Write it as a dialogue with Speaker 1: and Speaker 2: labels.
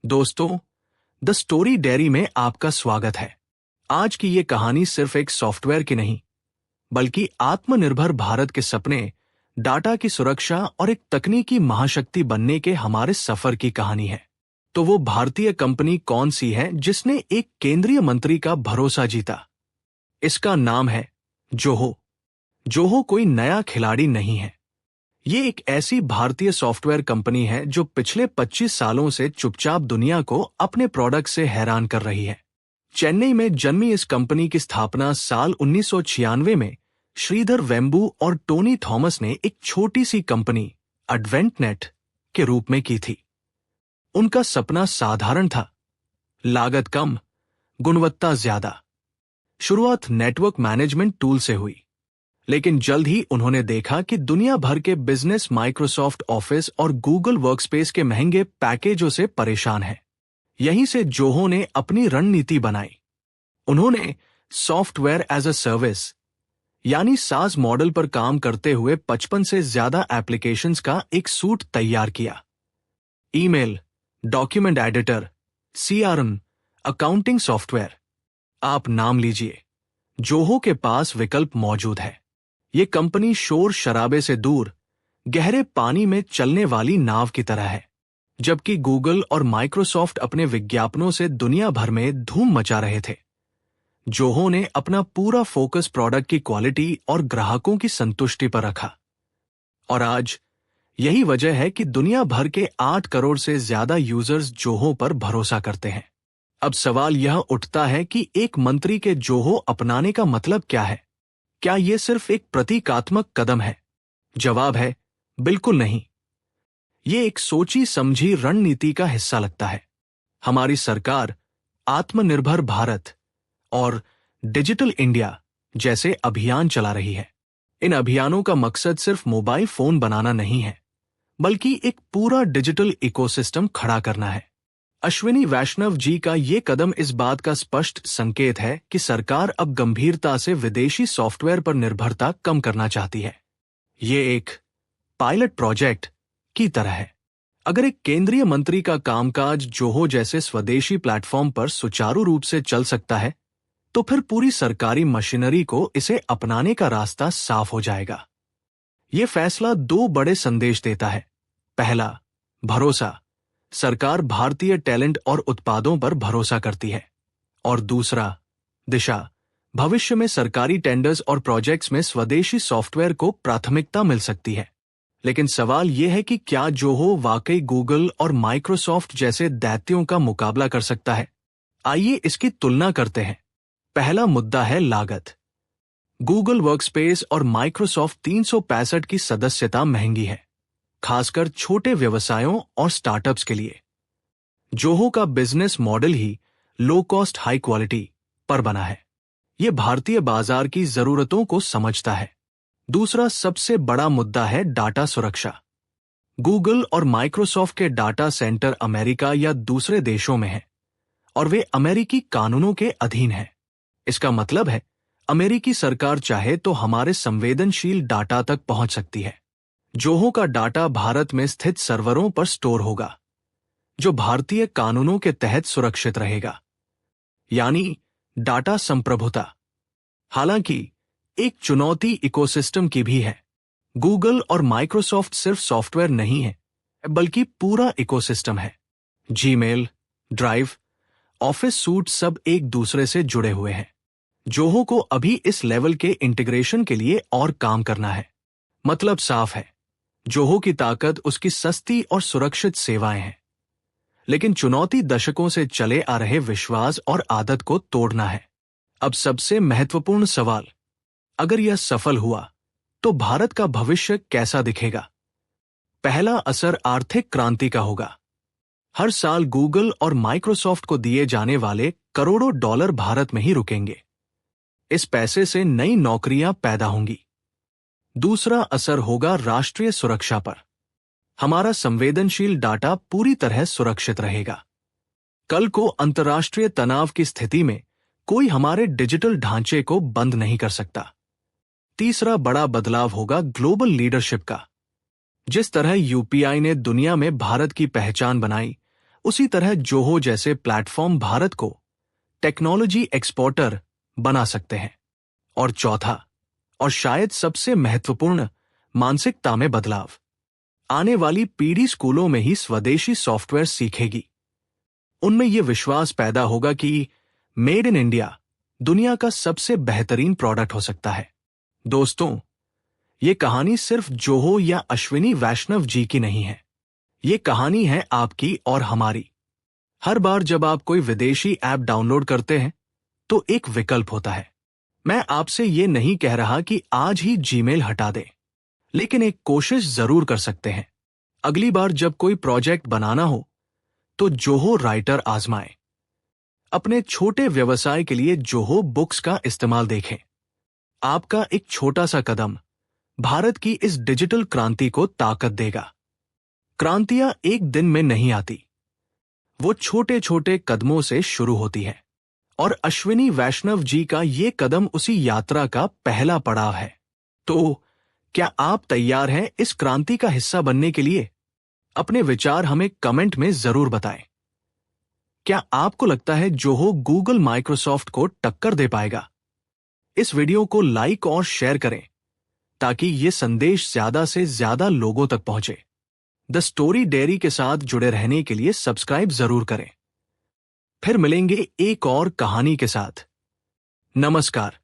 Speaker 1: दोस्तों, the story dairy में आपका स्वागत है। आज की ये कहानी सिर्फ एक सॉफ्टवेयर की नहीं, बल्कि आत्मनिर्भर भारत के सपने, डाटा की सुरक्षा और एक तकनीकी महाशक्ति बनने के हमारे सफर की कहानी है। तो वो भारतीय कंपनी कौन सी है जिसने एक केंद्रीय मंत्री का भरोसा जीता? इसका नाम है जोहो। जोहो कोई नया खिलाड़ी नहीं है। ये एक ऐसी भारतीय सॉफ्टवेयर कंपनी है जो पिछले 25 सालों से चुपचाप दुनिया को अपने प्रोडक्ट से हैरान कर रही है। चेन्नई में जन्मी इस कंपनी की स्थापना साल 1996 में श्रीधर वेम्बू और टोनी थॉमस ने एक छोटी सी कंपनी एडवेंटनेट के रूप में की थी। उनका सपना साधारण था, लागत कम, गुणवत्ता ज्यादा। शुरुआत नेटवर्क मैनेजमेंट टूल से हुई, लेकिन जल्द ही उन्होंने देखा कि दुनिया भर के बिजनेस माइक्रोसॉफ्ट ऑफिस और गूगल वर्कस्पेस के महंगे पैकेजों से परेशान हैं। यहीं से जोहो ने अपनी रणनीति बनाई। उन्होंने सॉफ्टवेयर एज अ सर्विस यानी सास मॉडल पर काम करते हुए 55 से ज्यादा एप्लीकेशंस का एक सूट तैयार किया। Email, document editor, CRM, accounting software, आप नाम लीजिए, जोहो के पास विकल्प मौजूद है। ये कंपनी शोर शराबे से दूर, गहरे पानी में चलने वाली नाव की तरह है। जबकि गूगल और माइक्रोसॉफ्ट अपने विज्ञापनों से दुनिया भर में धूम मचा रहे थे, जोहो ने अपना पूरा फोकस प्रोडक्ट की क्वालिटी और ग्राहकों की संतुष्टि पर रखा। और आज यही वजह है कि दुनिया भर के 8 करोड़ से ज्यादा यूजर्स जोहो पर भरोसा करते हैं। अब सवाल यह उठता है कि एक मंत्री के जोहो अपनाने का मतलब क्या है? क्या यह सिर्फ एक प्रतीकात्मक कदम है? जवाब है बिल्कुल नहीं। ये एक सोची समझी रणनीति का हिस्सा लगता है। हमारी सरकार आत्मनिर्भर भारत और डिजिटल इंडिया जैसे अभियान चला रही है। इन अभियानों का मकसद सिर्फ मोबाइल फोन बनाना नहीं है, बल्कि एक पूरा डिजिटल इकोसिस्टम खड़ा करना है। अश्विनी वैष्णव जी का ये कदम इस बात का स्पष्ट संकेत है कि सरकार अब गंभीरता से विदेशी सॉफ्टवेयर पर निर्भरता कम करना चाहती है। ये एक पायलट प्रोजेक्ट की तरह है। अगर एक केंद्रीय मंत्री का कामकाज जोहो जैसे स्वदेशी प्लेटफॉर्म पर सुचारू रूप से चल सकता है, तो फिर पूरी सरकारी मशीनरी को इसे अपनाने का रास्ता साफ हो जाएगा। यह फैसला 2 बड़े संदेश देता है। पहला, भरोसा, सरकार भारतीय टैलेंट और उत्पादों पर भरोसा करती है। और दूसरा, दिशा, भविष्य में सरकारी टेंडर्स और प्रोजेक्ट्स में स्वदेशी सॉफ्टवेयर को प्राथमिकता मिल सकती है। लेकिन सवाल यह है कि क्या जोहो वाकई गूगल और माइक्रोसॉफ्ट जैसे दैत्यों का मुकाबला कर सकता है? आइए इसकी तुलना करते हैं। पहला मुद्दा है लागत। गूगल वर्कस्पेस और माइक्रोसॉफ्ट 365 की सदस्यता महंगी है, खासकर छोटे व्यवसायों और स्टार्टअप्स के लिए। जोहो का बिजनेस मॉडल ही लो कॉस्ट हाई क्वालिटी पर बना है। यह भारतीय बाजार की जरूरतों को समझता है। दूसरा सबसे बड़ा मुद्दा है डाटा सुरक्षा। गूगल और माइक्रोसॉफ्ट के डाटा सेंटर अमेरिका या दूसरे देशों में हैं, और वे अमेरिकी कानूनों के अधीन हैं। इसका मतलब है अमेरिकी सरकार चाहे तो हमारे संवेदनशील डाटा तक पहुंच सकती है। जोहो का डाटा भारत में स्थित सर्वरों पर स्टोर होगा, जो भारतीय कानूनों के तहत सुरक्षित रहेगा, यानी डाटा संप्रभुता। हालांकि एक चुनौती इकोसिस्टम की भी है। गूगल और माइक्रोसॉफ्ट सिर्फ सॉफ्टवेयर नहीं है, बल्कि पूरा इकोसिस्टम है। जीमेल, ड्राइव, ऑफिस सूट सब एक दूसरे से जुड़े हुए हैं। जोहो को अभी इस लेवल के इंटीग्रेशन के लिए और काम करना है। मतलब साफ है, जोहो की ताकत उसकी सस्ती और सुरक्षित सेवाएं हैं। लेकिन चुनौती दशकों से चले आ रहे विश्वास और आदत को तोड़ना है। अब सबसे महत्वपूर्ण सवाल, अगर यह सफल हुआ तो भारत का भविष्य कैसा दिखेगा? पहला असर आर्थिक क्रांति का होगा। हर साल गूगल और माइक्रोसॉफ्ट को दिए जाने वाले करोड़ों डॉलर भारत में ही रुकेंगे। इस पैसे से नई नौकरियां पैदा होंगी। दूसरा असर होगा राष्ट्रीय सुरक्षा पर। हमारा संवेदनशील डाटा पूरी तरह सुरक्षित रहेगा। कल को अंतर्राष्ट्रीय तनाव की स्थिति में कोई हमारे डिजिटल ढांचे को बंद नहीं कर सकता। तीसरा बड़ा बदलाव होगा ग्लोबल लीडरशिप का। जिस तरह यूपीआई ने दुनिया में भारत की पहचान बनाई, उसी तरह जोहो जैसे प्लेटफॉर्म भारत को टेक्नोलॉजी एक्सपोर्टर बना सकते हैं। और चौथा, और शायद सबसे महत्वपूर्ण, मानसिकता में बदलाव। आने वाली पीढ़ी स्कूलों में ही स्वदेशी सॉफ्टवेयर सीखेगी। उनमें यह विश्वास पैदा होगा कि मेड इन इंडिया दुनिया का सबसे बेहतरीन प्रोडक्ट हो सकता है। दोस्तों, ये कहानी सिर्फ जोहो या अश्विनी वैष्णव जी की नहीं है। ये कहानी है आपकी और हमारी। हर बार जब आप कोई विदेशी ऐप डाउनलोड करते हैं तो एक विकल्प होता है। मैं आपसे ये नहीं कह रहा कि आज ही जीमेल हटा दें, लेकिन एक कोशिश जरूर कर सकते हैं। अगली बार जब कोई प्रोजेक्ट बनाना हो तो जोहो राइटर आजमाएं। अपने छोटे व्यवसाय के लिए जोहो बुक्स का इस्तेमाल देखें। आपका एक छोटा सा कदम भारत की इस डिजिटल क्रांति को ताकत देगा। क्रांतियां एक दिन में नहीं आती, वो छोटे छोटे कदमों से शुरू होती है। और अश्विनी वैष्णव जी का ये कदम उसी यात्रा का पहला पड़ाव है। तो क्या आप तैयार हैं इस क्रांति का हिस्सा बनने के लिए? अपने विचार हमें कमेंट में जरूर बताएं। क्या आपको लगता है जोहो गूगल माइक्रोसॉफ्ट को टक्कर दे पाएगा? इस वीडियो को लाइक और शेयर करें ताकि ये संदेश ज्यादा से ज्यादा लोगों तक पहुंचे। द स्टोरी डेयरी के साथ जुड़े रहने के लिए सब्सक्राइब जरूर करें। फिर मिलेंगे एक और कहानी के साथ। नमस्कार।